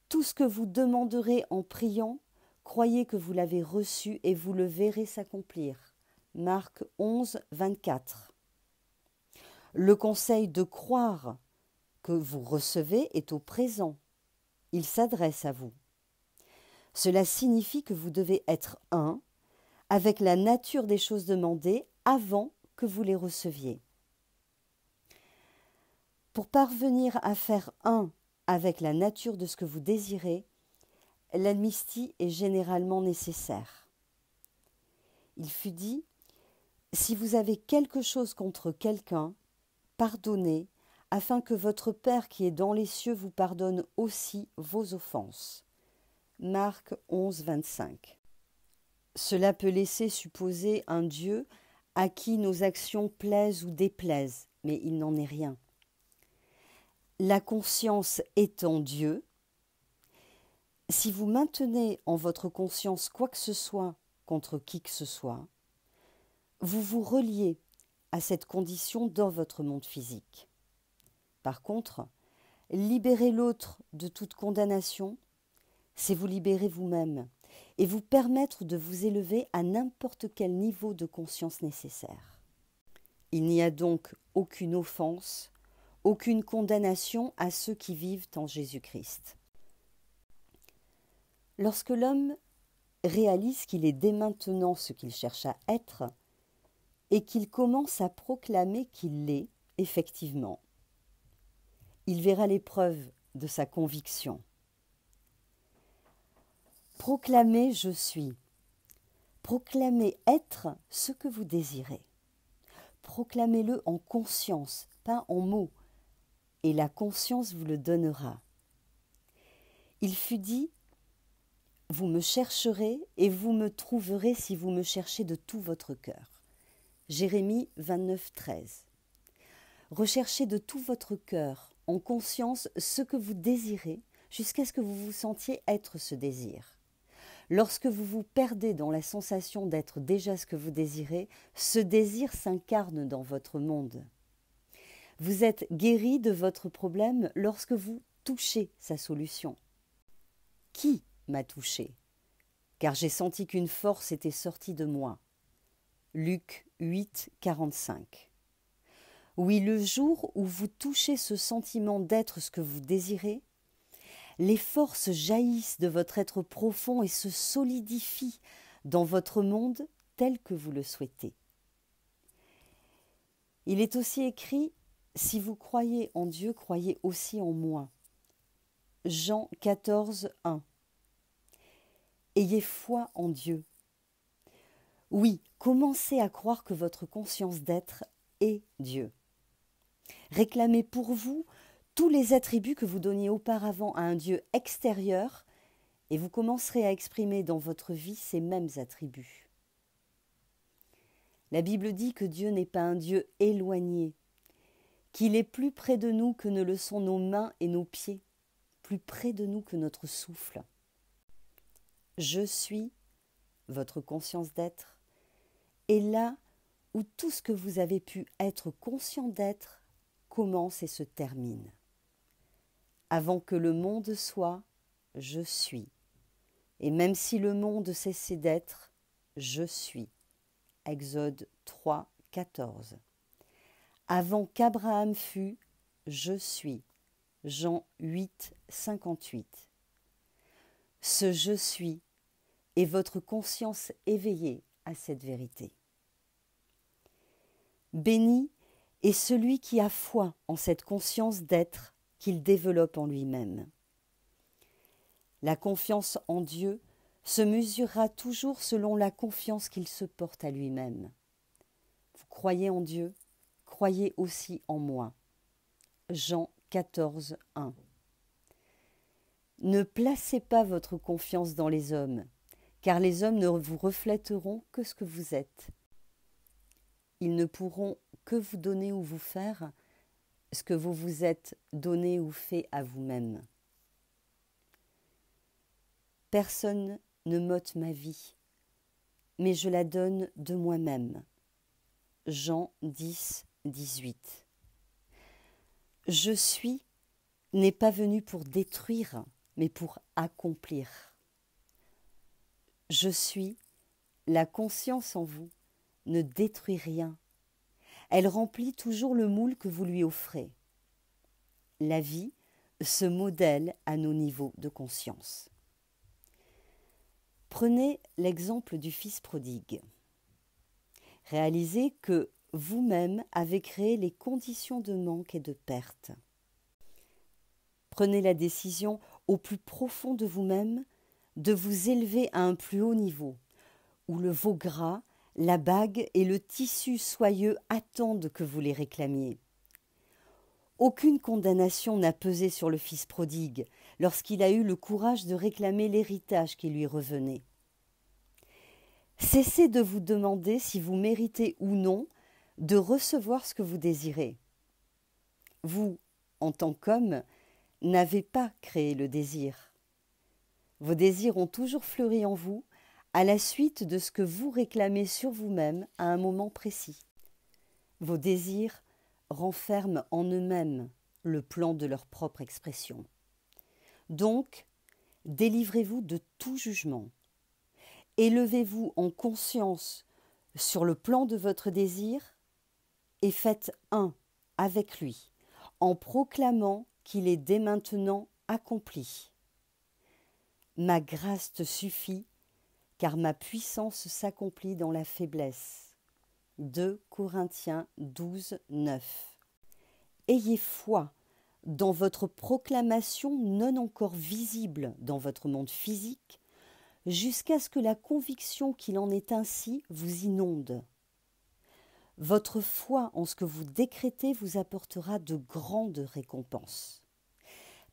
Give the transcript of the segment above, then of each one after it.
Tout ce que vous demanderez en priant, croyez que vous l'avez reçu et vous le verrez s'accomplir. Marc 11, 24. Le conseil de croire que vous recevez est au présent. Il s'adresse à vous. Cela signifie que vous devez être un avec la nature des choses demandées avant que vous les receviez. Pour parvenir à faire un avec la nature de ce que vous désirez, l'amnistie est généralement nécessaire. Il fut dit, si vous avez quelque chose contre quelqu'un, pardonnez, afin que votre Père qui est dans les cieux vous pardonne aussi vos offenses. Marc 11, 25. Cela peut laisser supposer un Dieu à qui nos actions plaisent ou déplaisent, mais il n'en est rien. La conscience étant Dieu, si vous maintenez en votre conscience quoi que ce soit contre qui que ce soit, vous vous reliez à cette condition dans votre monde physique. Par contre, libérer l'autre de toute condamnation, c'est vous libérer vous-même et vous permettre de vous élever à n'importe quel niveau de conscience nécessaire. Il n'y a donc aucune offense, aucune condamnation à ceux qui vivent en Jésus-Christ. Lorsque l'homme réalise qu'il est dès maintenant ce qu'il cherche à être et qu'il commence à proclamer qu'il l'est effectivement, il verra l'épreuve de sa conviction. Proclamez « je suis ». Proclamez être ce que vous désirez. Proclamez-le en conscience, pas en mots, et la conscience vous le donnera. Il fut dit, vous me chercherez et vous me trouverez si vous me cherchez de tout votre cœur. Jérémie 29, 13. Recherchez de tout votre cœur, en conscience, ce que vous désirez, jusqu'à ce que vous vous sentiez être ce désir. Lorsque vous vous perdez dans la sensation d'être déjà ce que vous désirez, ce désir s'incarne dans votre monde. Vous êtes guéri de votre problème lorsque vous touchez sa solution. Qui m'a touché? Car j'ai senti qu'une force était sortie de moi. Luc 8, 45. Oui, le jour où vous touchez ce sentiment d'être ce que vous désirez, les forces jaillissent de votre être profond et se solidifient dans votre monde tel que vous le souhaitez. Il est aussi écrit « Si vous croyez en Dieu, croyez aussi en moi ». Jean 14, 1. Ayez foi en Dieu. Oui, commencez à croire que votre conscience d'être est Dieu. Réclamez pour vous tous les attributs que vous donniez auparavant à un Dieu extérieur et vous commencerez à exprimer dans votre vie ces mêmes attributs. La Bible dit que Dieu n'est pas un Dieu éloigné, qu'il est plus près de nous que ne le sont nos mains et nos pieds, plus près de nous que notre souffle. Je suis, votre conscience d'être, est là où tout ce que vous avez pu être conscient d'être commence et se termine. Avant que le monde soit, je suis. Et même si le monde cessait d'être, je suis. Exode 3, 14. Avant qu'Abraham fût, je suis. Jean 8, 58. Ce je suis est votre conscience éveillée à cette vérité. Béni est celui qui a foi en cette conscience d'être qu'il développe en lui-même. La confiance en Dieu se mesurera toujours selon la confiance qu'il se porte à lui-même. Vous croyez en Dieu, croyez aussi en moi. Jean 14, 1. Ne placez pas votre confiance dans les hommes, car les hommes ne vous reflèteront que ce que vous êtes. Ils ne pourront que vous donner ou vous faire ce que vous vous êtes donné ou fait à vous-même. Personne ne m'ôte ma vie, mais je la donne de moi-même. Jean 10, 18. Je suis n'est pas venu pour détruire, mais pour accomplir. Je suis, la conscience en vous, ne détruit rien. Elle remplit toujours le moule que vous lui offrez. La vie se modèle à nos niveaux de conscience. Prenez l'exemple du fils prodigue. Réalisez que vous-même avez créé les conditions de manque et de perte. Prenez la décision au plus profond de vous-même de vous élever à un plus haut niveau, où le veau gras, la bague et le tissu soyeux attendent que vous les réclamiez. Aucune condamnation n'a pesé sur le fils prodigue lorsqu'il a eu le courage de réclamer l'héritage qui lui revenait. Cessez de vous demander si vous méritez ou non de recevoir ce que vous désirez. Vous, en tant qu'homme, n'avez pas créé le désir. Vos désirs ont toujours fleuri en vous à la suite de ce que vous réclamez sur vous-même à un moment précis. Vos désirs renferment en eux-mêmes le plan de leur propre expression. Donc, délivrez-vous de tout jugement. Élevez-vous en conscience sur le plan de votre désir et faites un avec lui, en proclamant qu'il est dès maintenant accompli. Ma grâce te suffit, car ma puissance s'accomplit dans la faiblesse. 2 Corinthiens 12, 9. Ayez foi dans votre proclamation non encore visible dans votre monde physique, jusqu'à ce que la conviction qu'il en est ainsi vous inonde. Votre foi en ce que vous décrétez vous apportera de grandes récompenses.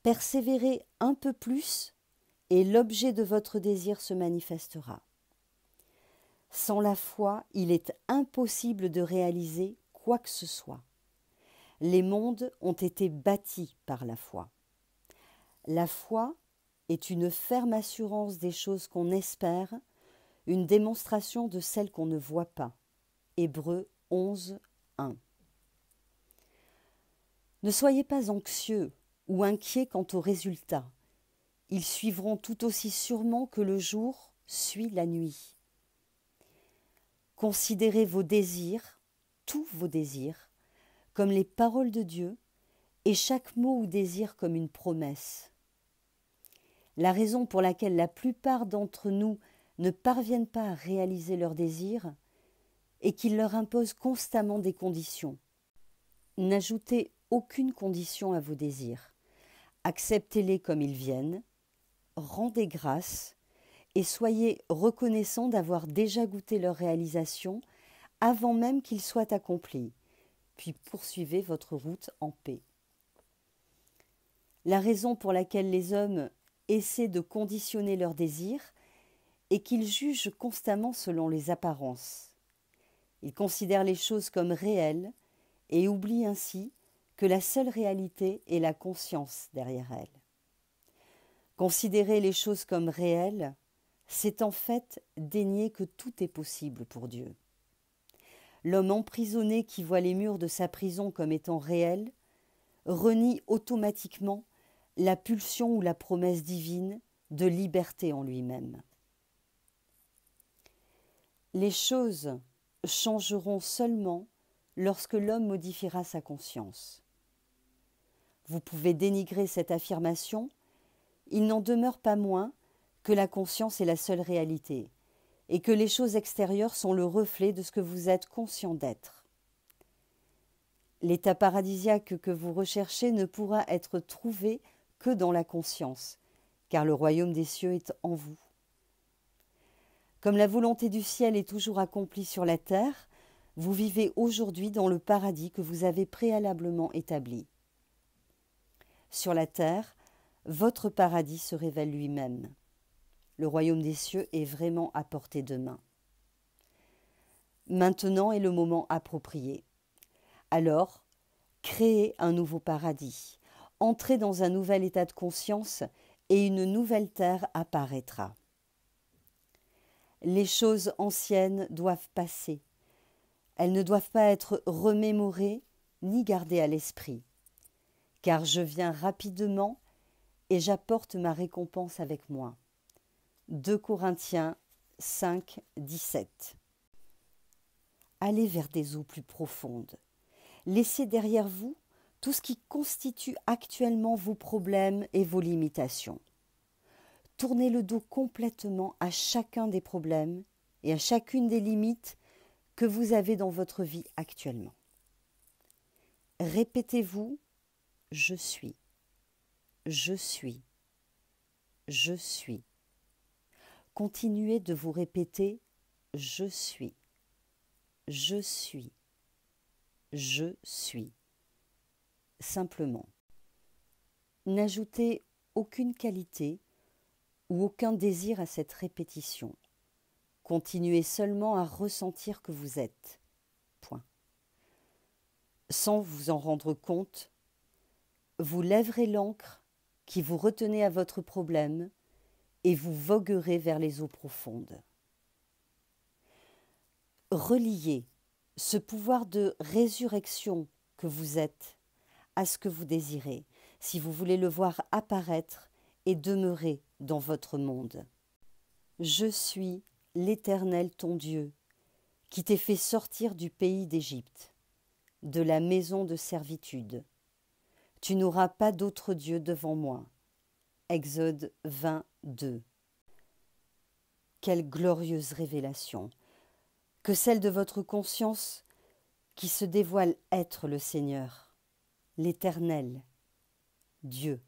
Persévérez un peu plus et l'objet de votre désir se manifestera. Sans la foi, il est impossible de réaliser quoi que ce soit. Les mondes ont été bâtis par la foi. La foi est une ferme assurance des choses qu'on espère, une démonstration de celles qu'on ne voit pas. Hébreux 11, 1. Ne soyez pas anxieux ou inquiets quant aux résultats. Ils suivront tout aussi sûrement que le jour suit la nuit. Considérez vos désirs, tous vos désirs, comme les paroles de Dieu et chaque mot ou désir comme une promesse. La raison pour laquelle la plupart d'entre nous ne parviennent pas à réaliser leurs désirs est qu'ils leur imposent constamment des conditions. N'ajoutez aucune condition à vos désirs. Acceptez-les comme ils viennent, rendez grâce et soyez reconnaissants d'avoir déjà goûté leur réalisation avant même qu'ils soient accomplis, puis poursuivez votre route en paix. La raison pour laquelle les hommes essaient de conditionner leurs désirs est qu'ils jugent constamment selon les apparences. Ils considèrent les choses comme réelles et oublient ainsi que la seule réalité est la conscience derrière elles. Considérer les choses comme réelles, c'est en fait dénier que tout est possible pour Dieu. L'homme emprisonné qui voit les murs de sa prison comme étant réels renie automatiquement la pulsion ou la promesse divine de liberté en lui-même. Les choses changeront seulement lorsque l'homme modifiera sa conscience. Vous pouvez dénigrer cette affirmation, il n'en demeure pas moins que la conscience est la seule réalité et que les choses extérieures sont le reflet de ce que vous êtes conscient d'être. L'état paradisiaque que vous recherchez ne pourra être trouvé que dans la conscience, car le royaume des cieux est en vous. Comme la volonté du ciel est toujours accomplie sur la terre, vous vivez aujourd'hui dans le paradis que vous avez préalablement établi. Sur la terre, votre paradis se révèle lui-même. Le royaume des cieux est vraiment à portée de main. Maintenant est le moment approprié. Alors, créez un nouveau paradis, entrez dans un nouvel état de conscience et une nouvelle terre apparaîtra. Les choses anciennes doivent passer. Elles ne doivent pas être remémorées ni gardées à l'esprit, car je viens rapidement et j'apporte ma récompense avec moi. 2 Corinthiens 5, 17. Allez vers des eaux plus profondes. Laissez derrière vous tout ce qui constitue actuellement vos problèmes et vos limitations. Tournez le dos complètement à chacun des problèmes et à chacune des limites que vous avez dans votre vie actuellement. Répétez-vous « Je suis, je suis, je suis ». Continuez de vous répéter « Je suis, je suis, je suis ». Simplement. N'ajoutez aucune qualité ou aucun désir à cette répétition. Continuez seulement à ressentir que vous êtes. Point. Sans vous en rendre compte, vous lèverez l'ancre qui vous retenait à votre problème et vous voguerez vers les eaux profondes. Reliez ce pouvoir de résurrection que vous êtes à ce que vous désirez, si vous voulez le voir apparaître et demeurer dans votre monde. Je suis l'Éternel ton Dieu, qui t'ai fait sortir du pays d'Égypte, de la maison de servitude. Tu n'auras pas d'autre Dieu devant moi. Exode 22. Quelle glorieuse révélation, que celle de votre conscience qui se dévoile être le Seigneur, l'Éternel, Dieu.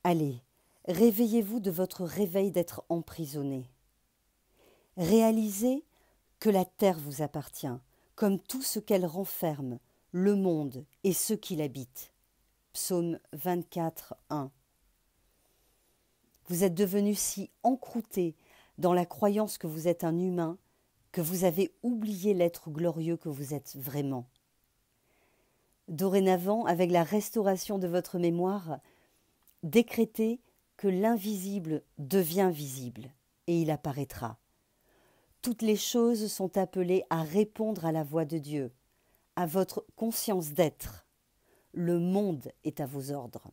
Allez, réveillez-vous de votre réveil d'être emprisonné. Réalisez que la terre vous appartient, comme tout ce qu'elle renferme, le monde et ceux qui l'habitent. Psaume 24, 1. Vous êtes devenu si encrouté dans la croyance que vous êtes un humain que vous avez oublié l'être glorieux que vous êtes vraiment. Dorénavant, avec la restauration de votre mémoire, décrétez que l'invisible devient visible et il apparaîtra. Toutes les choses sont appelées à répondre à la voix de Dieu, à votre conscience d'être. Le monde est à vos ordres.